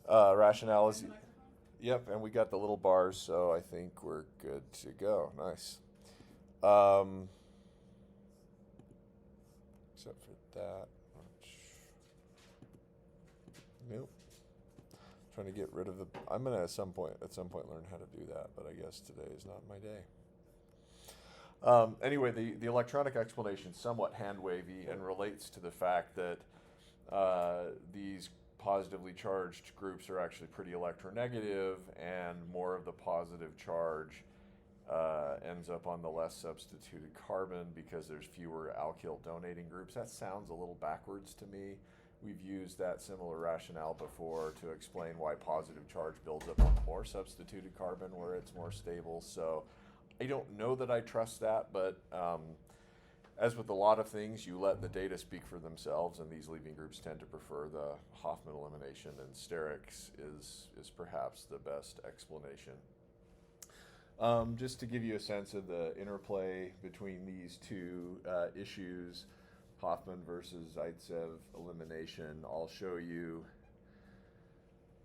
Rationale is, yep, and we got the little bars, so I think we're good to go. Nice. Um, except for that. Nope. Trying to get rid of the. I'm gonna at some point learn how to do that, but I guess today is not my day. Anyway, the electronic explanation is somewhat hand wavy and relates to the fact that these positively charged groups are actually pretty electronegative, and more of the positive charge ends up on the less substituted carbon because there's fewer alkyl donating groups. That sounds a little backwards to me. We've used that similar rationale before to explain why positive charge builds up on more substituted carbon where it's more stable. So I don't know that I trust that, but as with a lot of things, you let the data speak for themselves, and these leaving groups tend to prefer the Hofmann elimination, and sterics is perhaps the best explanation. Just to give you a sense of the interplay between these two issues, Hofmann versus Zaitsev elimination, I'll show you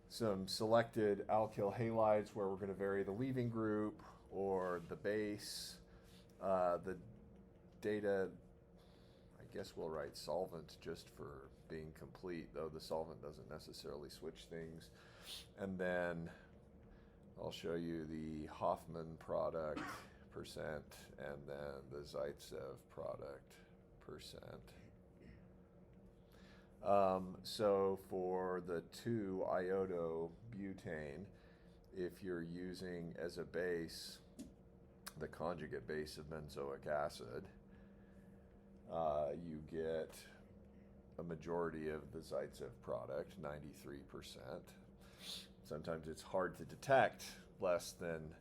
some selected alkyl halides where we're going to vary the leaving group or the base. The data, I guess we'll write solvent just for being complete, though the solvent doesn't necessarily switch things. And then I'll show you the Hofmann product percent and then the Zaitsev product percent. So for the 2-iodobutane, if you're using as a base the conjugate base of benzoic acid, you get a majority of the Zaitsev product, 93%. Sometimes it's hard to detect less than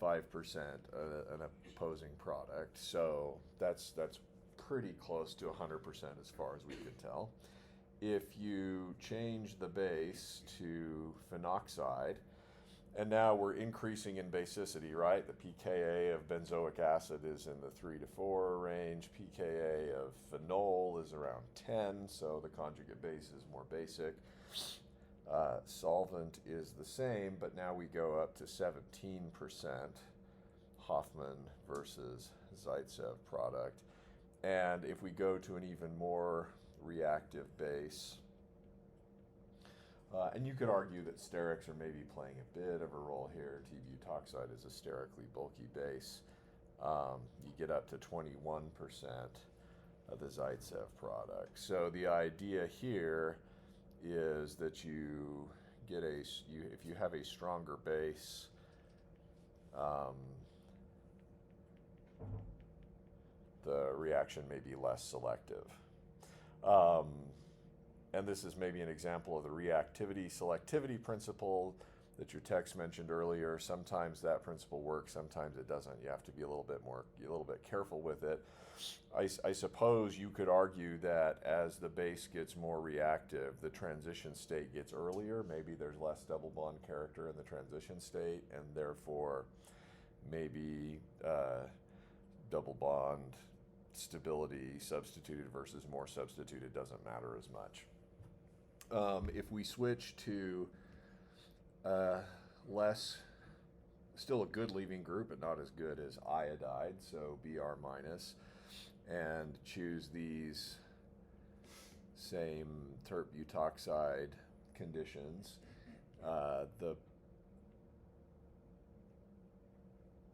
5% an opposing product, so that's pretty close to 100% as far as we could tell. If you change the base to phenoxide, and now we're increasing in basicity, right? The pKa of benzoic acid is in the 3 to 4 range. pKa of phenol is around 10, so the conjugate base is more basic. Solvent is the same, but now we go up to 17% Hofmann versus Zaitsev product. And if we go to an even more reactive base, and you could argue that sterics are maybe playing a bit of a role here. T-butoxide is a sterically bulky base. You get up to 21% of the Zaitsev product. So the idea here is that you get if you have a stronger base, the reaction may be less selective. And this is maybe an example of the reactivity selectivity principle that your text mentioned earlier. Sometimes that principle works, sometimes it doesn't. You have to be a little bit careful with it. I suppose you could argue that as the base gets more reactive, the transition state gets earlier. Maybe there's less double bond character in the transition state, and therefore maybe double bond stability substituted versus more substituted doesn't matter as much. If we switch to still a good leaving group, but not as good as iodide, so Br minus, and choose these same terp butoxide conditions, the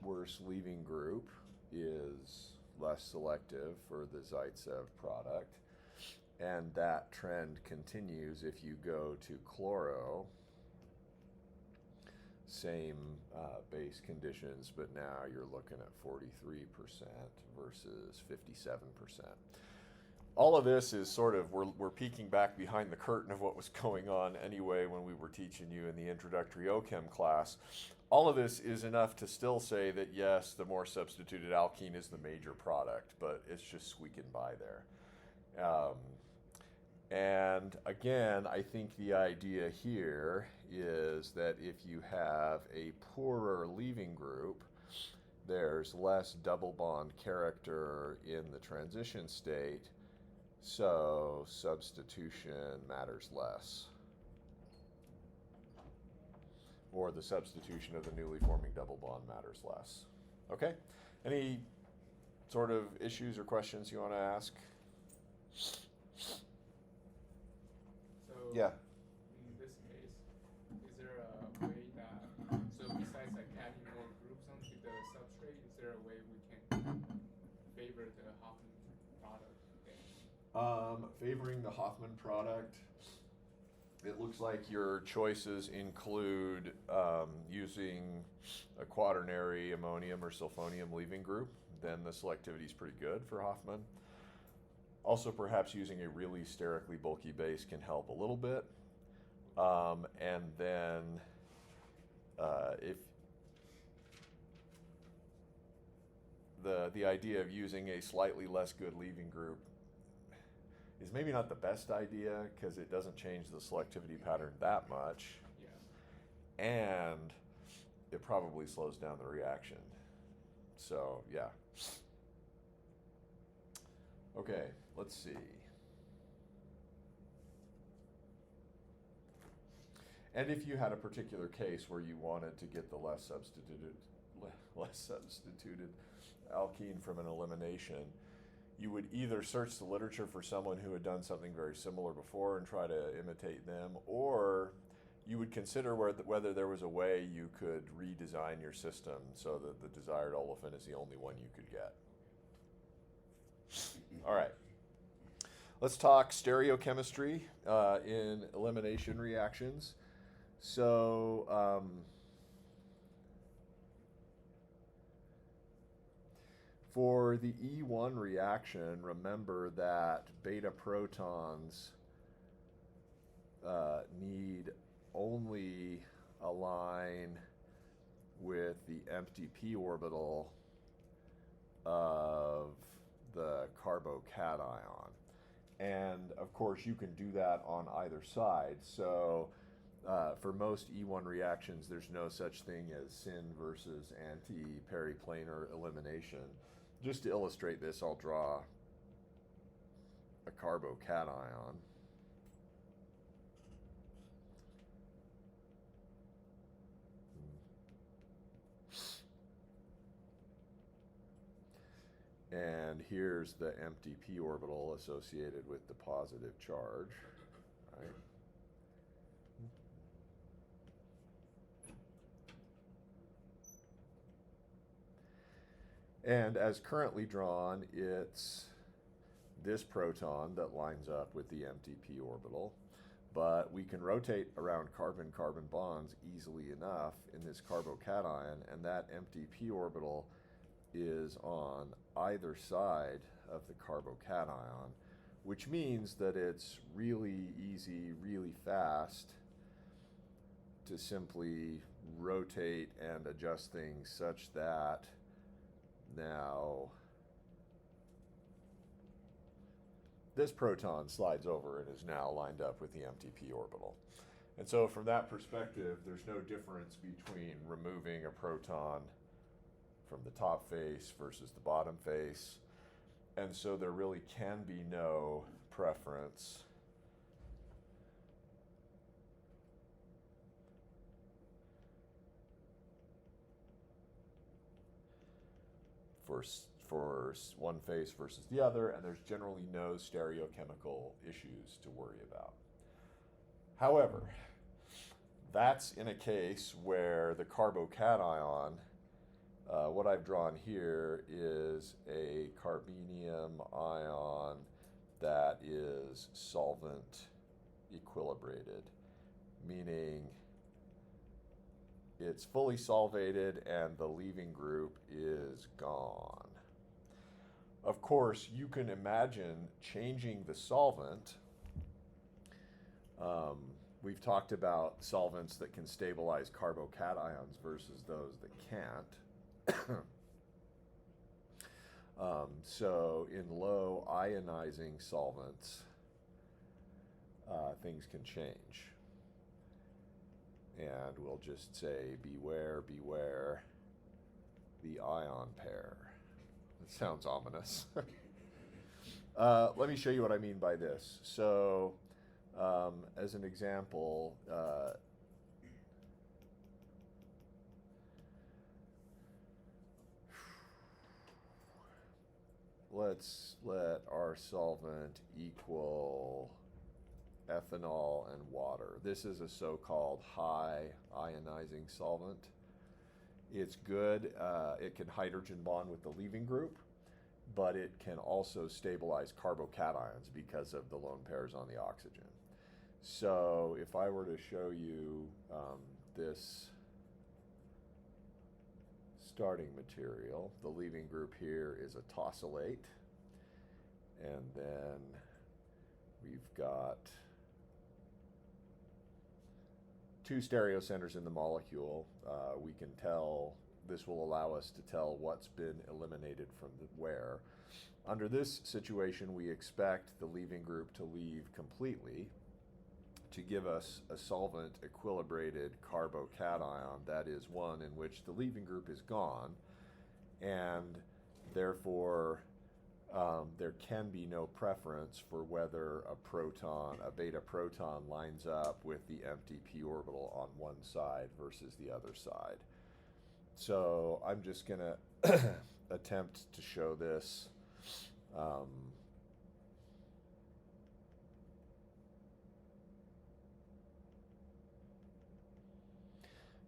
worse leaving group is less selective for the Zaitsev product, and that trend continues if you go to chloro. Same base conditions, but now you're looking at 43% versus 57%. All of this is sort of, we're peeking back behind the curtain of what was going on anyway when we were teaching you in the introductory OChem class. All of this is enough to still say that yes, the more substituted alkene is the major product, but it's just squeaking by there. And again, I think the idea here is that if you have a poorer leaving group, there's less double bond character in the transition state, so substitution matters less. or the substitution of the newly forming double bond matters less. Okay? Any sort of issues or questions you want to ask? So Yeah. in this case, is there a way that, so besides like adding more groups onto the substrate, is there a way we can favor the Hoffman product then? Favoring the Hoffman product, it looks like your choices include using a quaternary ammonium or sulfonium leaving group. Then the selectivity is pretty good for Hoffman. Also, perhaps using a really sterically bulky base can help a little bit. And then if the idea of using a slightly less good leaving group is maybe not the best idea because it doesn't change the selectivity pattern that much. Yeah. And it probably slows down the reaction. So, yeah. Okay, let's see. And if you had a particular case where you wanted to get the less substituted alkene from an elimination, you would either search the literature for someone who had done something very similar before and try to imitate them, or you would consider whether there was a way you could redesign your system so that the desired olefin is the only one you could get. All right. Let's talk stereochemistry in elimination reactions. So, for the E1 reaction, remember that beta protons need only align with the empty p orbital of the carbocation. And of course, you can do that on either side. So for most E1 reactions, there's no such thing as syn versus anti-periplanar elimination. Just to illustrate this, I'll draw a carbocation. And here's the empty p orbital associated with the positive charge, right? And as currently drawn, it's this proton that lines up with the empty p orbital. But we can rotate around carbon-carbon bonds easily enough in this carbocation, and that empty p orbital is on either side of the carbocation, which means that it's really easy, really fast to simply rotate and adjust things such that now this proton slides over and is now lined up with the empty p orbital. And so from that perspective, there's no difference between removing a proton from the top face versus the bottom face. And so there really can be no preference for one face versus the other, and there's generally no stereochemical issues to worry about. However, that's in a case where the carbocation, what I've drawn here is a carbenium ion that is solvent equilibrated, meaning it's fully solvated and the leaving group is gone. Of course, you can imagine changing the solvent. We've talked about solvents that can stabilize carbocations versus those that can't. So in low ionizing solvents, things can change. And we'll just say, beware, beware the ion pair. It sounds ominous. Let me show you what I mean by this. So, as an example, let's let our solvent equal ethanol and water. This is a so-called high ionizing solvent. It's good. It can hydrogen bond with the leaving group, but it can also stabilize carbocations because of the lone pairs on the oxygen. So if I were to show you this starting material, the leaving group here is a tosylate, and then we've got two stereocenters in the molecule. We can tell, this will allow us to tell what's been eliminated from where. Under this situation, we expect the leaving group to leave completely to give us a solvent equilibrated carbocation, that is one in which the leaving group is gone, and therefore there can be no preference for whether a beta proton lines up with the empty p orbital on one side versus the other side. So I'm just going to attempt to show this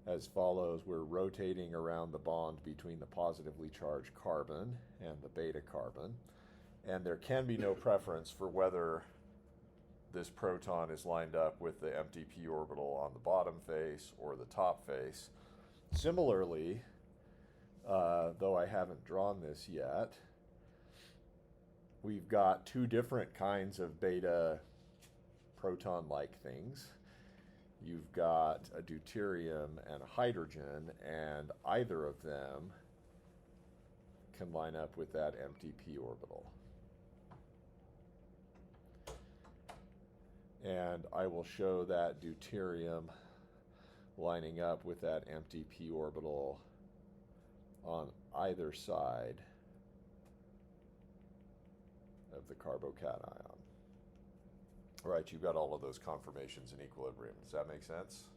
as follows. We're rotating around the bond between the positively charged carbon and the beta carbon, and there can be no preference for whether this proton is lined up with the empty p orbital on the bottom face or the top face. Similarly, though I haven't drawn this yet, we've got two different kinds of beta proton-like things. You've got a deuterium and a hydrogen, and either of them can line up with that empty p orbital. And I will show that deuterium lining up with that empty p orbital on either side of the carbocation. All right, you've got all of those conformations in equilibrium. Does that make sense?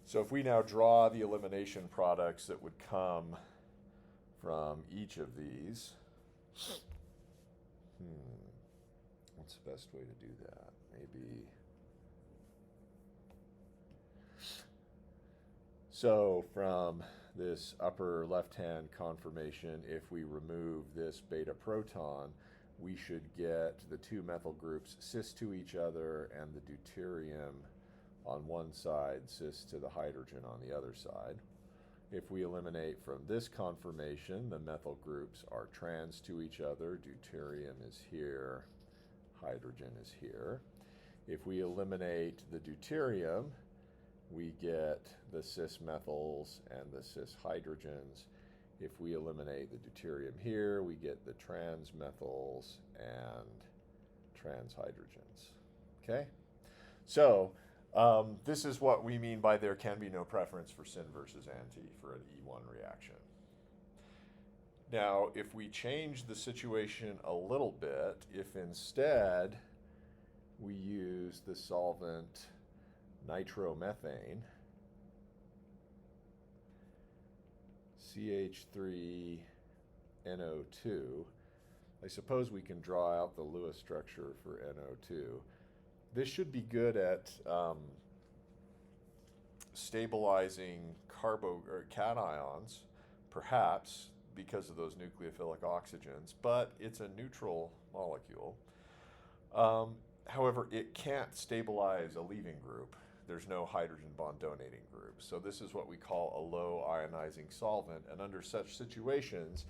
So if we now draw the elimination products that would come from each of these, what's the best way to do that? Maybe. So from this upper left-hand conformation, if we remove this beta proton, we should get the two methyl groups cis to each other and the deuterium on one side, cis to the hydrogen on the other side. If we eliminate from this conformation, the methyl groups are trans to each other. Deuterium is here, hydrogen is here. If we eliminate the deuterium, we get the cis methyls and the cis hydrogens. If we eliminate the deuterium here, we get the trans methyls and trans hydrogens. Okay? So this is what we mean by there can be no preference for syn versus anti for an E1 reaction. Now, if we change the situation a little bit, if instead we use the solvent nitromethane, CH3NO2, I suppose we can draw out the Lewis structure for NO2. This should be good at stabilizing cations, perhaps because of those nucleophilic oxygens, but it's a neutral molecule. However, it can't stabilize a leaving group. There's no hydrogen bond donating group. So this is what we call a low ionizing solvent, and under such situations,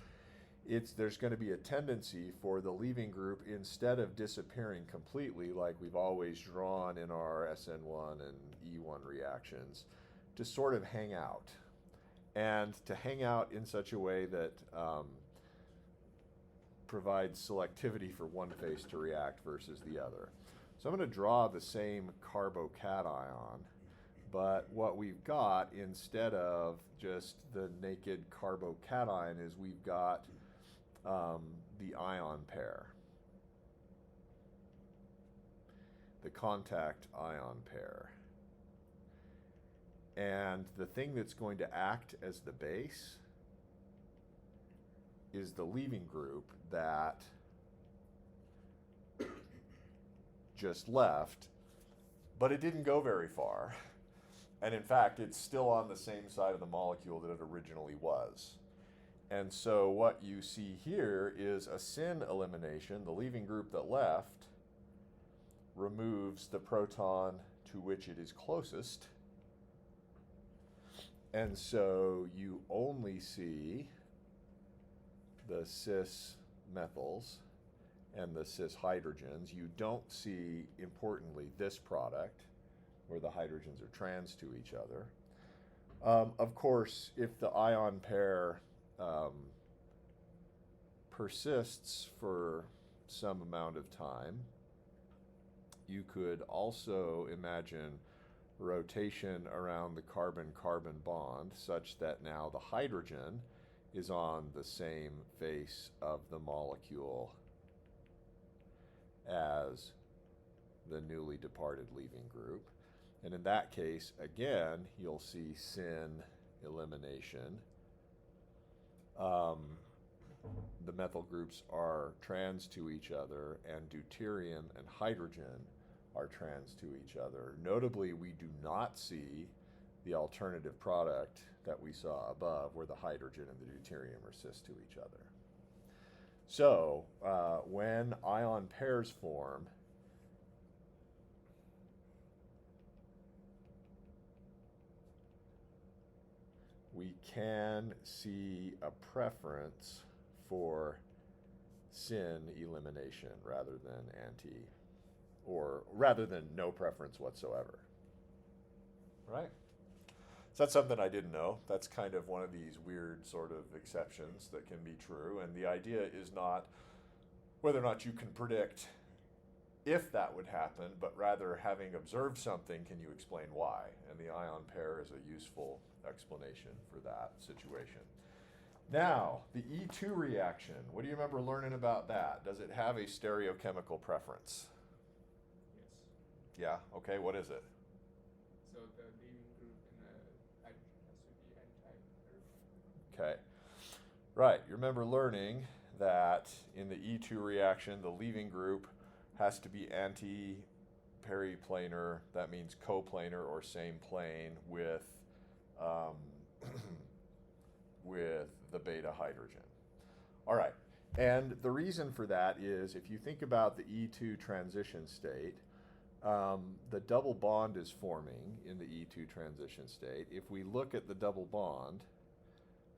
there's going to be a tendency for the leaving group, instead of disappearing completely like we've always drawn in our SN1 and E1 reactions, to sort of hang out. And to hang out in such a way that provides selectivity for one phase to react versus the other. So I'm going to draw the same carbocation, but what we've got instead of just the naked carbocation is we've got the ion pair, the contact ion pair. And the thing that's going to act as the base is the leaving group that just left, but it didn't go very far. And in fact, it's still on the same side of the molecule that it originally was. And so what you see here is a syn elimination. The leaving group that left removes the proton to which it is closest. And so you only see the cis methyls and the cis hydrogens. You don't see, importantly, this product where the hydrogens are trans to each other. Of course, if the ion pair persists for some amount of time, you could also imagine rotation around the carbon-carbon bond such that now the hydrogen is on the same face of the molecule as the newly departed leaving group. And in that case, again, you'll see syn elimination. The methyl groups are trans to each other, and deuterium and hydrogen are trans to each other. Notably, we do not see the alternative product that we saw above, where the hydrogen and the deuterium are cis to each other. So when ion pairs form, we can see a preference for syn elimination rather than anti, or rather than no preference whatsoever. Right? So that's something I didn't know. That's kind of one of these weird sort of exceptions that can be true. And the idea is not whether or not you can predict if that would happen, but rather, having observed something, can you explain why? And the ion pair is a useful explanation for that situation. Now, the E2 reaction, what do you remember learning about that? Does it have a stereochemical preference? Yes. Yeah, okay, what is it? So the leaving group in the hydrogen has to be anti-pair. Okay, right, you remember learning that in the E2 reaction, the leaving group has to be anti-periplanar, that means coplanar or same plane with with the beta hydrogen. All right, and the reason for that is if you think about the E2 transition state, the double bond is forming in the E2 transition state. If we look at the double bond,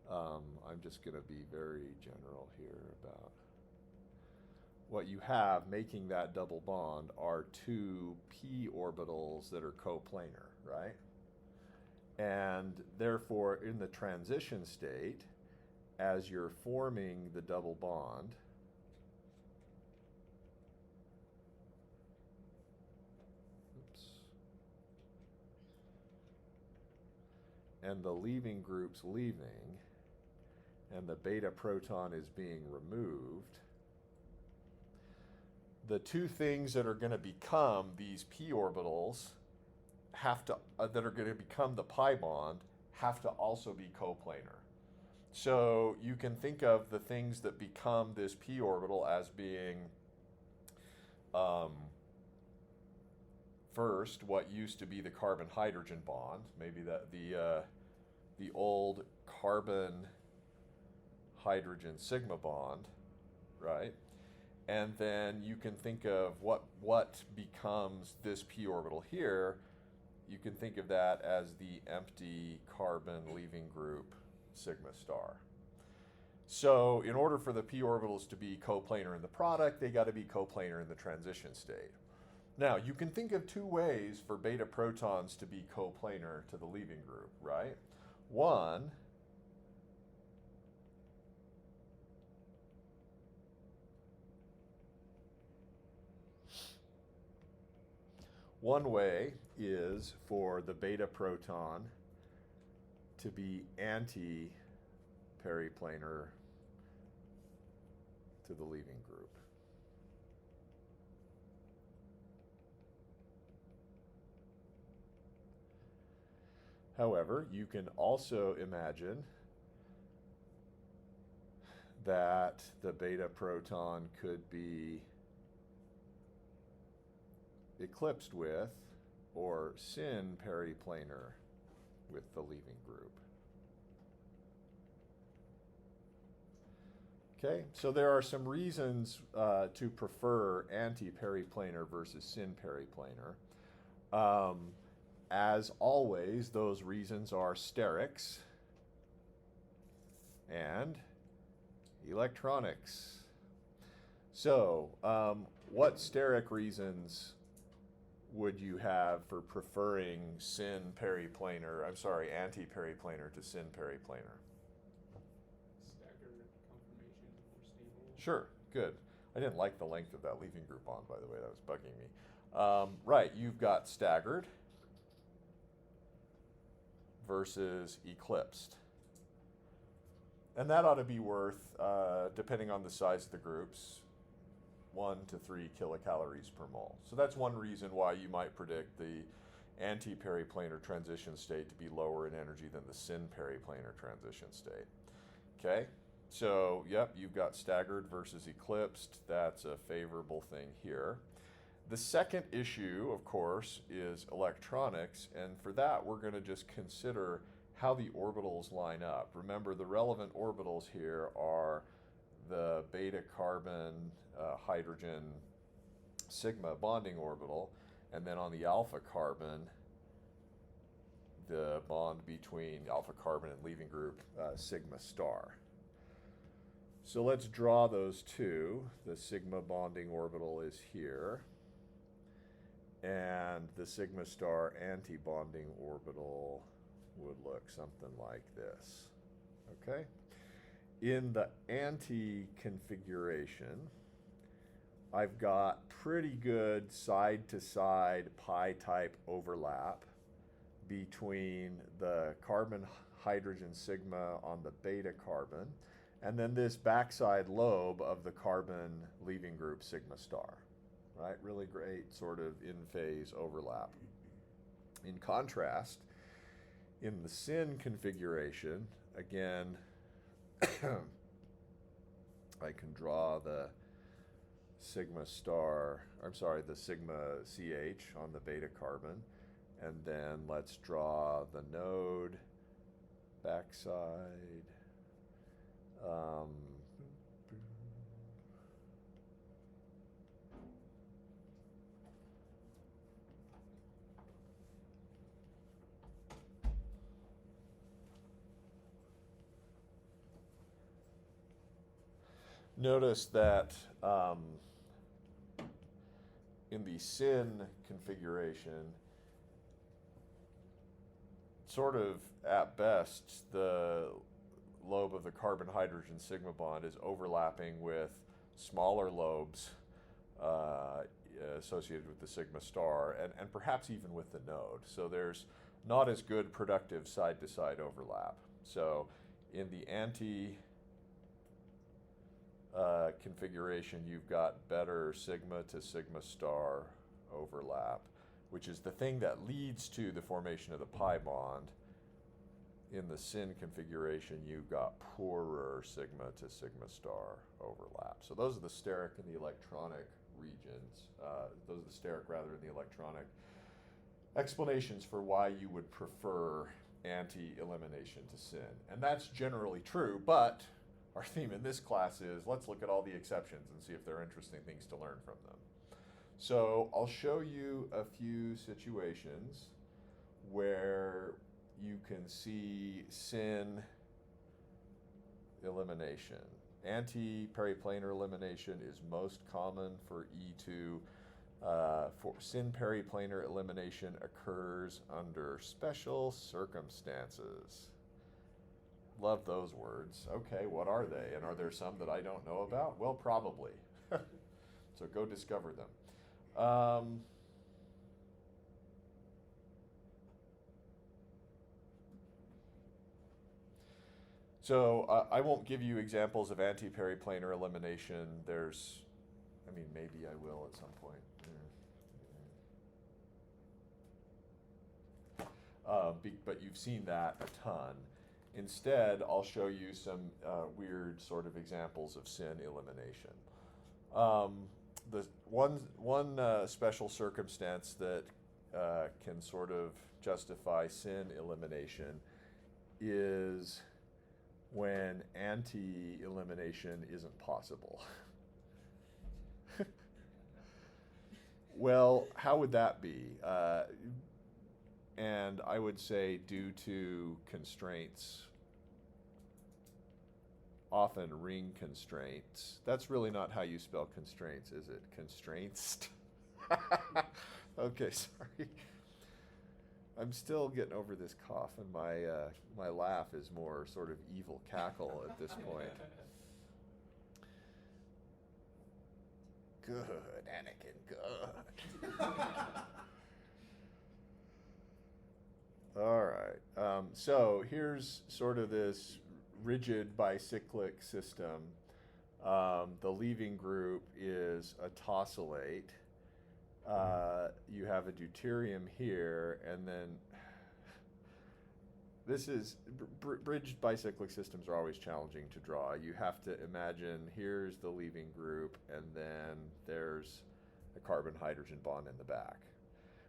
I'm just going to be very general here about what you have making that double bond are two p orbitals that are coplanar, right? And therefore, in the transition state, as you're forming the double bond, and the leaving group's leaving, and the beta proton is being removed, the two things that are going to become these p orbitals have to, that are going to become the pi bond, have to also be coplanar. So you can think of the things that become this p orbital as being first what used to be the carbon-hydrogen bond, maybe that the old carbon-hydrogen sigma bond, right? And then you can think of what becomes this p orbital here. You can think of that as the empty carbon leaving group sigma star. So in order for the p orbitals to be coplanar in the product, they got to be coplanar in the transition state. Now, you can think of two ways for beta protons to be coplanar to the leaving group, right? One way is for the beta proton to be anti-periplanar to the leaving group. However, you can also imagine that the beta proton could be eclipsed with, or syn periplanar with the leaving group. Okay, so there are some reasons to prefer anti-periplanar versus syn periplanar. As always, those reasons are sterics and electronics. So, what steric reasons would you have for preferring anti-periplanar to syn periplanar? Staggered conformation is more stable. Sure, good. I didn't like the length of that leaving group bond, by the way. That was bugging me. Right, you've got staggered versus eclipsed. And that ought to be worth, depending on the size of the groups, 1 to 3 kilocalories per mole. So that's one reason why you might predict the anti-periplanar transition state to be lower in energy than the syn periplanar transition state. Okay, so yep, you've got staggered versus eclipsed. That's a favorable thing here. The second issue, of course, is electronics, and for that we're going to just consider how the orbitals line up. Remember, the relevant orbitals here are the beta carbon hydrogen sigma bonding orbital, and then on the alpha carbon, the bond between alpha carbon and leaving group sigma star. So let's draw those two. The sigma bonding orbital is here, and the sigma star anti-bonding orbital would look something like this. Okay? In the anti-configuration, I've got pretty good side-to-side pi-type overlap between the carbon hydrogen sigma on the beta carbon and then this backside lobe of the carbon leaving group sigma star. Right? Really great sort of in-phase overlap. In contrast, in the syn configuration, again, I can draw the sigma CH on the beta carbon, and then let's draw the node backside. Notice that in the syn configuration, sort of at best, the lobe of the carbon hydrogen sigma bond is overlapping with smaller lobes associated with the sigma star, and perhaps even with the node. So there's not as good productive side-to-side overlap. So in the anti configuration, you've got better sigma to sigma star overlap, which is the thing that leads to the formation of the pi bond. In the syn configuration, you've got poorer sigma to sigma star overlap. So those are the steric and the electronic regions. Those are the steric rather than the electronic explanations for why you would prefer anti-elimination to syn. And that's generally true, but our theme in this class is let's look at all the exceptions and see if there are interesting things to learn from them. So I'll show you a few situations where you can see syn elimination. Anti-periplanar elimination is most common for E2. For syn periplanar elimination occurs under special circumstances. Love those words. Okay, what are they? And are there some that I don't know about? Well, probably. So go discover them. So I won't give you examples of anti-periplanar elimination. Maybe I will at some point. But you've seen that a ton. instead, I'll show you some weird sort of examples of sin elimination. The one special circumstance that can sort of justify sin elimination is when anti-elimination isn't possible. Well, how would that be? And I would say due to constraints, often ring constraints. That's really not how you spell constraints, is it? Constraints? Okay, sorry. I'm still getting over this cough, and my laugh is more sort of evil cackle at this point. Good, Anakin, good. All right. So here's sort of this rigid bicyclic system. The leaving group is a tosylate. You have a deuterium here, and then this is bridged bicyclic systems are always challenging to draw. You have to imagine here's the leaving group, and then there's a carbon-hydrogen bond in the back.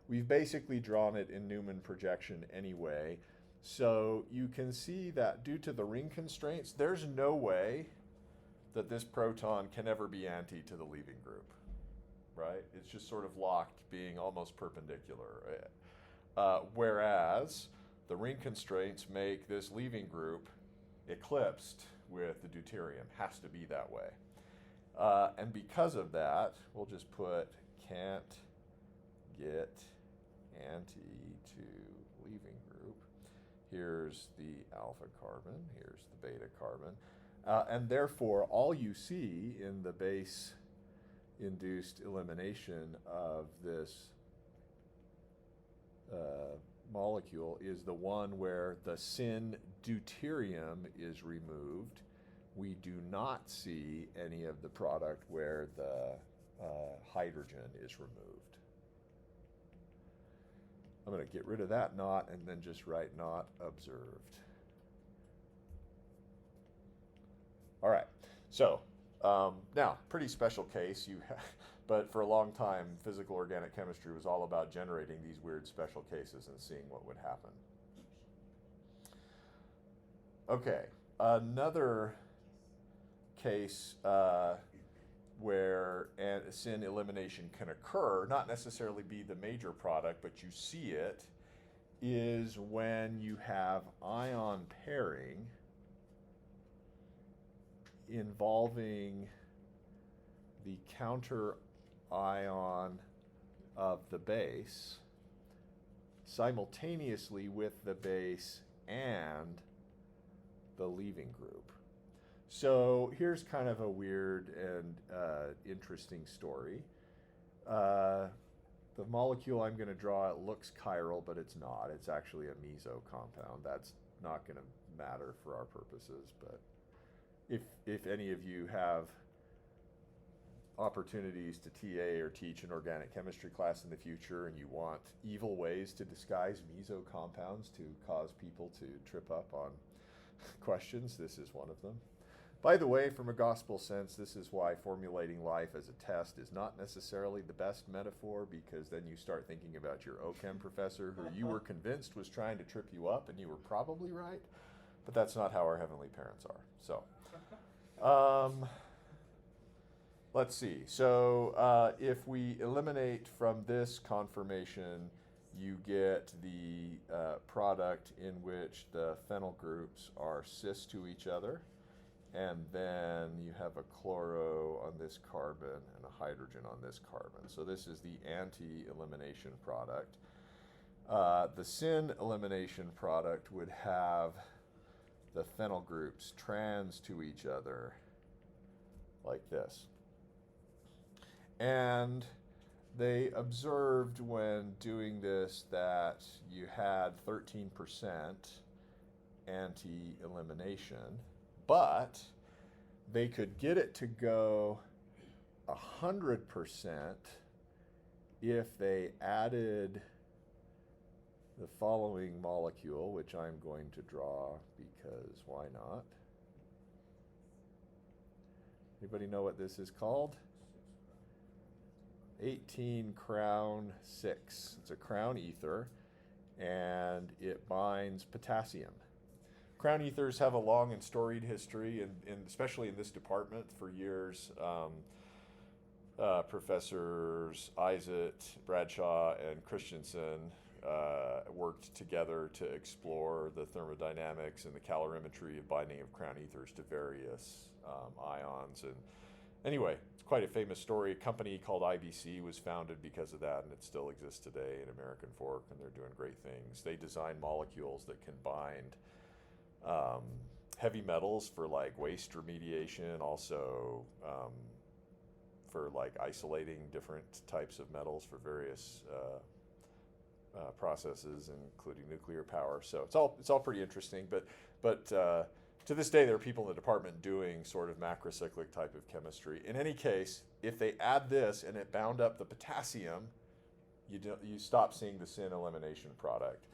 We've basically drawn it in Newman projection anyway, so you can see that due to the ring constraints, there's no way that this proton can ever be anti to the leaving group, right? It's just sort of locked being almost perpendicular. Whereas the ring constraints make this leaving group eclipsed with the deuterium. Has to be that way. And because of that, we'll just put can't get anti to leaving group. Here's the alpha carbon, here's the beta carbon. And therefore, all you see in the base induced elimination of this molecule is the one where the syn deuterium is removed. We do not see any of the product where the hydrogen is removed. I'm going to get rid of that not and then just write not observed. All right, so now, pretty special case, but for a long time, physical organic chemistry was all about generating these weird special cases and seeing what would happen. Okay, another case where syn elimination can occur, not necessarily be the major product, but you see it, is when you have ion pairing involving the counter ion of the base simultaneously with the base and the leaving group. So here's kind of a weird and interesting story. The molecule I'm going to draw, it looks chiral, but it's not. It's actually a meso compound. That's not going to matter for our purposes, but if any of you have opportunities to TA or teach an organic chemistry class in the future and you want evil ways to disguise meso compounds to cause people to trip up on questions, this is one of them. By the way, from a gospel sense, this is why formulating life as a test is not necessarily the best metaphor, because then you start thinking about your OChem professor who you were convinced was trying to trip you up, and you were probably right, but that's not how our heavenly parents are. So, let's see. So if we eliminate from this conformation, you get the product in which the phenyl groups are cis to each other, and then you have a chloro on this carbon and a hydrogen on this carbon. So this is the anti-elimination product. The syn elimination product would have the phenyl groups trans to each other like this. And they observed when doing this that you had 13% anti-elimination, but they could get it to go 100% if they added the following molecule, which I'm going to draw because why not? Anybody know what this is called? 18 crown 6. It's a crown ether, and it binds potassium. Crown ethers have a long and storied history, and especially in this department for years. Professors Isaac, Bradshaw, and Christensen worked together to explore the thermodynamics and the calorimetry of binding of crown ethers to various ions. And anyway, it's quite a famous story. A company called IBC was founded because of that, and it still exists today in American Fork, and they're doing great things. They design molecules that can bind heavy metals for like waste remediation, also for like isolating different types of metals for various processes, including nuclear power. So it's all pretty interesting. But to this day, there are people in the department doing sort of macrocyclic type of chemistry. In any case, if they add this and it bound up the potassium, you stop seeing the syn elimination product.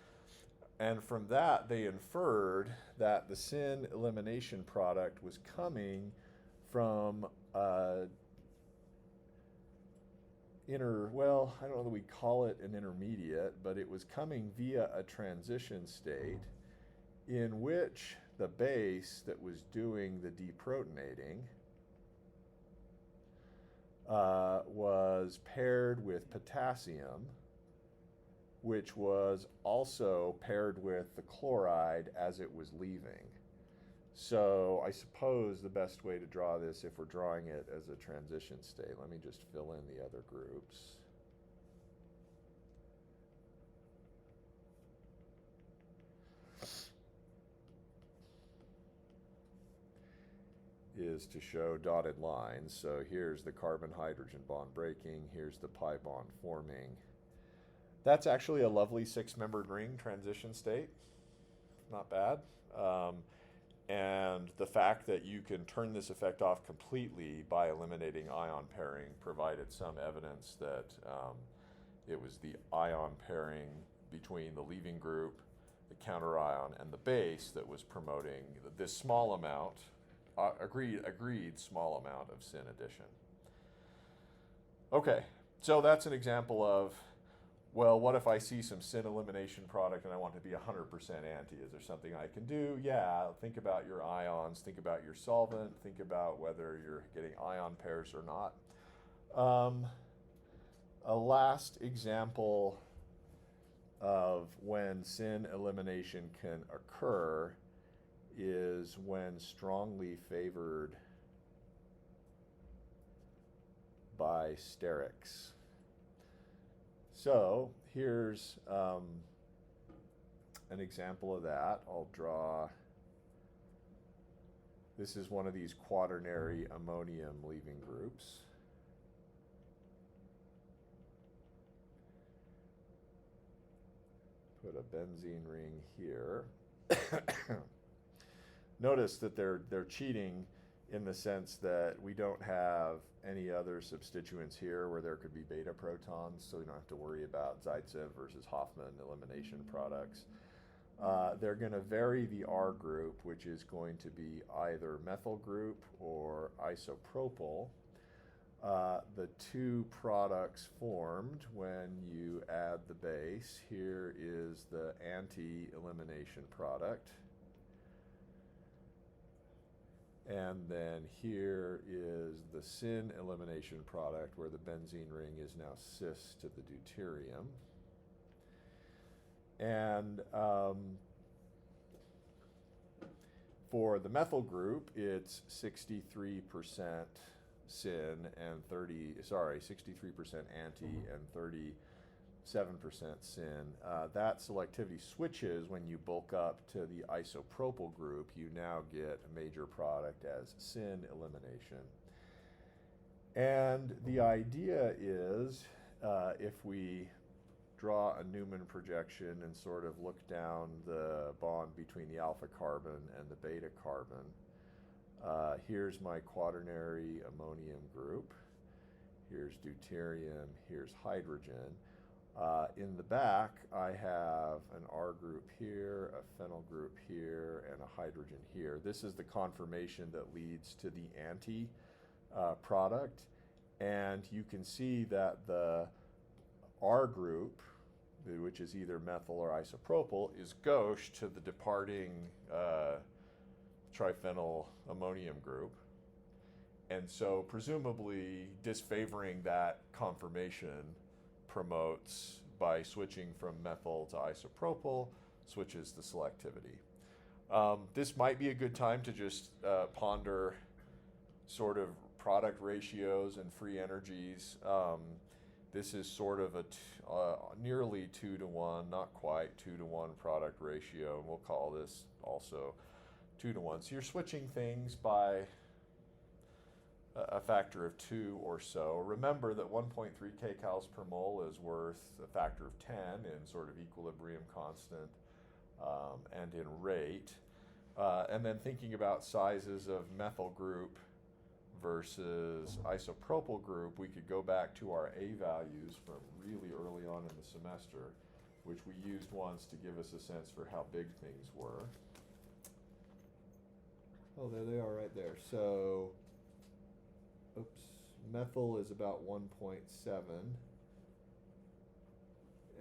And from that, they inferred that the syn elimination product was coming from well, I don't know that we call it an intermediate, but it was coming via a transition state in which the base that was doing the deprotonating was paired with potassium, which was also paired with the chloride as it was leaving. So I suppose the best way to draw this, if we're drawing it as a transition state, let me just fill in the other groups. Is to show dotted lines. So here's the carbon-hydrogen bond breaking, here's the pi bond forming. That's actually a lovely 6-membered ring transition state. Not bad. And the fact that you can turn this effect off completely by eliminating ion pairing provided some evidence that it was the ion pairing between the leaving group, the counter ion, and the base that was promoting this small amount, agreed small amount of syn addition. Okay, so that's an example of, well, what if I see some syn elimination product and I want to be 100% anti? Is there something I can do? Yeah, think about your ions, think about your solvent, think about whether you're getting ion pairs or not. A last example of when syn elimination can occur is when strongly favored by sterics. So here's an example of that. I'll draw, this is one of these quaternary ammonium leaving groups. Put a benzene ring here. Notice that they're cheating in the sense that we don't have any other substituents here where there could be beta protons, so we don't have to worry about Zaitsev versus Hoffman elimination products. They're going to vary the R group, which is going to be either methyl group or isopropyl. The two products formed when you add the base. Here is the anti-elimination product. And then here is the syn elimination product where the benzene ring is now cis to the deuterium. And for the methyl group, it's 63% syn and 63% anti and 37% syn. That selectivity switches when you bulk up to the isopropyl group. You now get a major product as syn elimination. And the idea is, if we draw a Newman projection and sort of look down the bond between the alpha carbon and the beta carbon, here's my quaternary ammonium group. Here's deuterium, here's hydrogen. In the back, I have an R group here, a phenyl group here, and a hydrogen here. This is the conformation that leads to the anti product. And you can see that the R group, which is either methyl or isopropyl, is gauche to the departing triphenyl ammonium group. And so presumably disfavoring that conformation promotes, by switching from methyl to isopropyl, switches the selectivity. This might be a good time to just ponder sort of product ratios and free energies. This is sort of a nearly 2-to-1, not quite 2-to-1 product ratio, and we'll call this also 2-to-1. So you're switching things by a factor of 2 or so. Remember that 1.3 kcals per mole is worth a factor of 10 in sort of equilibrium constant and in rate. And then thinking about sizes of methyl group versus isopropyl group, we could go back to our A values from really early on in the semester, which we used once to give us a sense for how big things were. Oh, there they are right there. So, oops, methyl is about 1.7,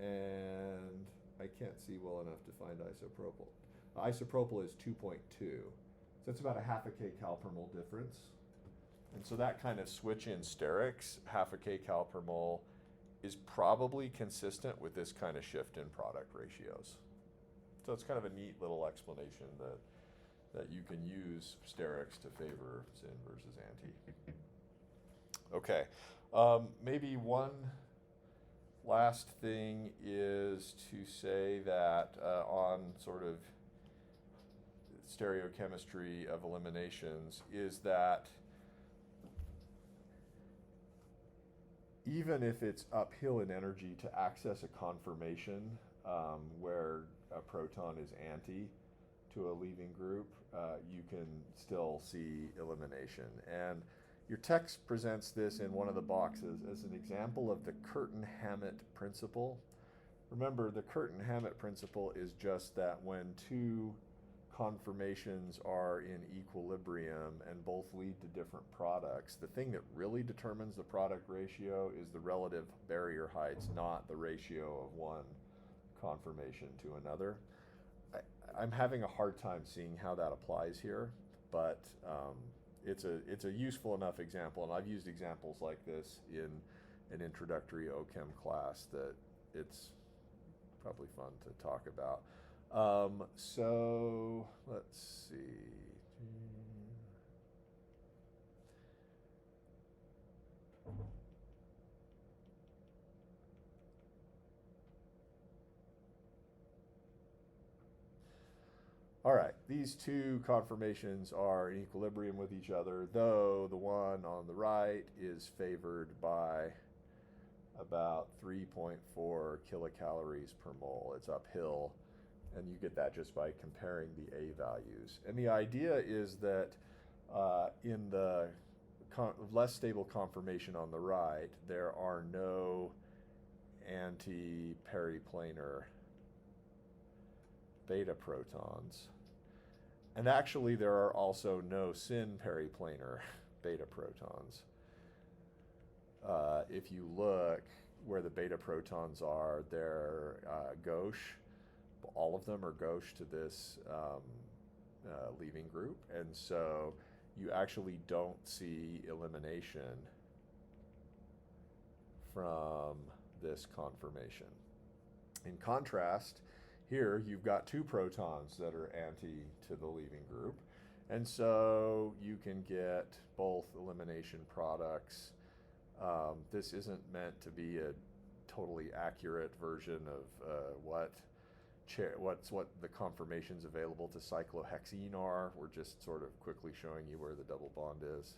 and I can't see well enough to find isopropyl. Isopropyl is 2.2, so that's about a half a kcal per mole difference. And so that kind of switch in sterics, half a kcal per mole, is probably consistent with this kind of shift in product ratios. So it's kind of a neat little explanation that you can use sterics to favor syn versus anti. Okay, maybe one last thing is to say that on sort of stereochemistry of eliminations is that even if it's uphill in energy to access a conformation where a proton is anti to a leaving group, you can still see elimination. And your text presents this in one of the boxes as an example of the Curtin-Hammett principle. Remember, the Curtin-Hammett principle is just that when two conformations are in equilibrium and both lead to different products, the thing that really determines the product ratio is the relative barrier heights, not the ratio of one conformation to another. I'm having a hard time seeing how that applies here, but it's a useful enough example, and I've used examples like this in an introductory OChem class that it's probably fun to talk about. So let's see. All right, these two conformations are in equilibrium with each other, though the one on the right is favored by about 3.4 kilocalories per mole. It's uphill, and you get that just by comparing the A values. And the idea is that in the less stable conformation on the right, there are no anti-periplanar beta protons. And actually, there are also no syn periplanar beta protons. If you look where the beta protons are, they're gauche. All of them are gauche to this leaving group. And so you actually don't see elimination from this conformation. In contrast, here you've got two protons that are anti to the leaving group, and so you can get both elimination products. This isn't meant to be a totally accurate version of what the conformations available to cyclohexene are. We're just sort of quickly showing you where the double bond is.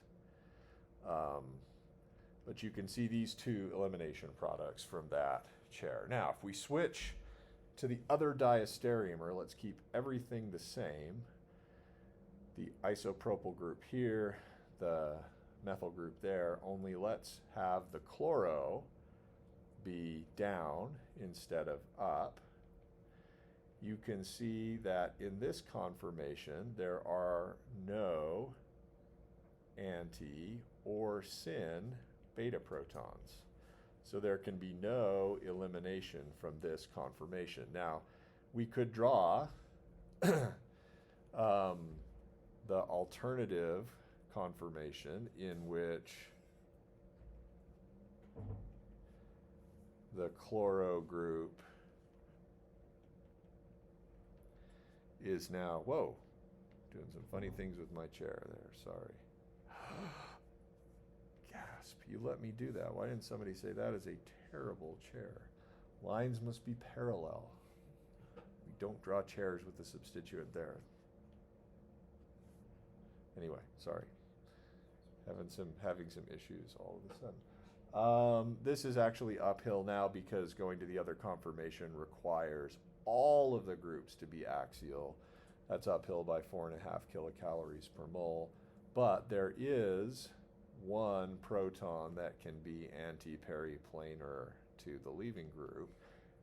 But you can see these two elimination products from that chair. Now, if we switch to the other diastereomer, let's keep everything the same. The isopropyl group here, the methyl group there, only let's have the chloro be down instead of up, you can see that in this conformation there are no anti or syn beta protons. So there can be no elimination from this conformation. Now, we could draw the alternative conformation in which the chloro group is now, whoa, doing some funny things with my chair there, sorry. Gasp, you let me do that. Why didn't somebody say that is a terrible chair? Lines must be parallel. We don't draw chairs with the substituent there. Anyway, sorry. Having some issues all of a sudden. This is actually uphill now because going to the other conformation requires all of the groups to be axial. That's uphill by 4.5 kilocalories per mole. But there is one proton that can be anti-periplanar to the leaving group.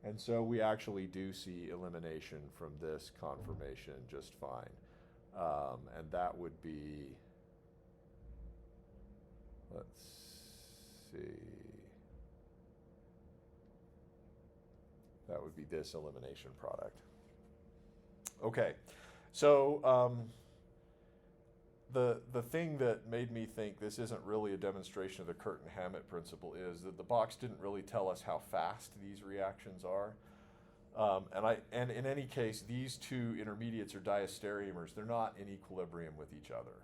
And so we actually do see elimination from this conformation just fine. And that would be, let's see, that would be this elimination product. Okay, so the thing that made me think this isn't really a demonstration of the Curtin-Hammett principle is that the box didn't really tell us how fast these reactions are. And in any case, these two intermediates are diastereomers. They're not in equilibrium with each other.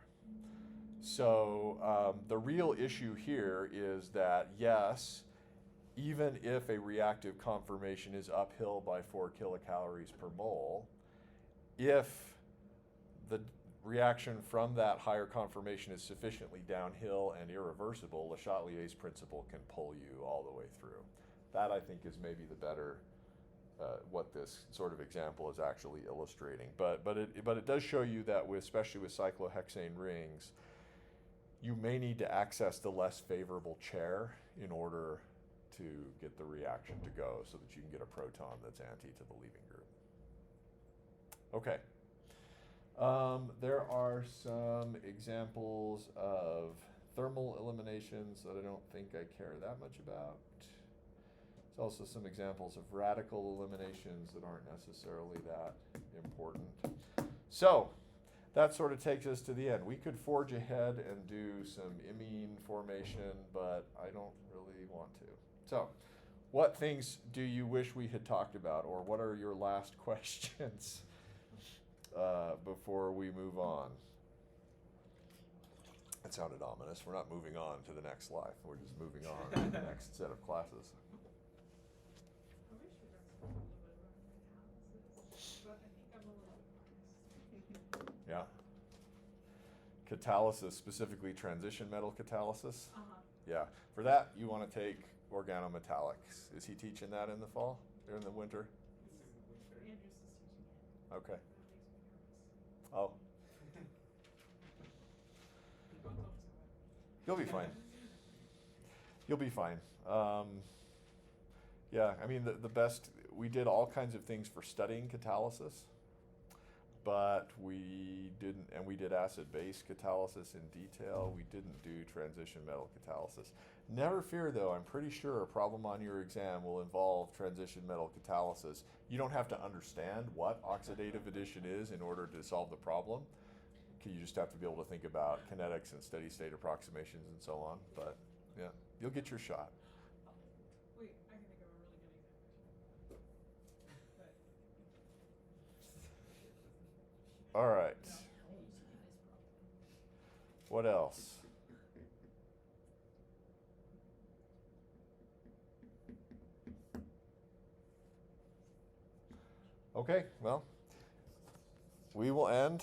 So the real issue here is that, yes, even if a reactive conformation is uphill by 4 kilocalories per mole, if the reaction from that higher conformation is sufficiently downhill and irreversible, Le Chatelier's principle can pull you all the way through. That, I think, is maybe the better what this sort of example is actually illustrating. But it does show you that, especially with cyclohexane rings, you may need to access the less favorable chair in order to get the reaction to go so that you can get a proton that's anti to the leaving group. Okay. There are some examples of thermal eliminations that I don't think I care that much about. There's also some examples of radical eliminations that aren't necessarily that important. So that sort of takes us to the end. We could forge ahead and do some imine formation, but I don't really want to. So what things do you wish we had talked about, or what are your last questions before we move on? That sounded ominous. We're not moving on to the next life. We're just moving on to the next set of classes. Yeah. Catalysis, specifically transition metal catalysis. Yeah. For that, you want to take organometallics. Is he teaching that in the fall or in the winter? Okay. Oh. You'll be fine. You'll be fine. Yeah, I mean, the best, we did all kinds of things for studying catalysis, but we didn't, and we did acid-base catalysis in detail. We didn't do transition metal catalysis. Never fear, though. I'm pretty sure a problem on your exam will involve transition metal catalysis. You don't have to understand what oxidative addition is in order to solve the problem. You just have to be able to think about kinetics and steady state approximations and so on. But yeah, you'll get your shot. Wait, I can think of a really good example. All right. What else? Okay, well, we will end.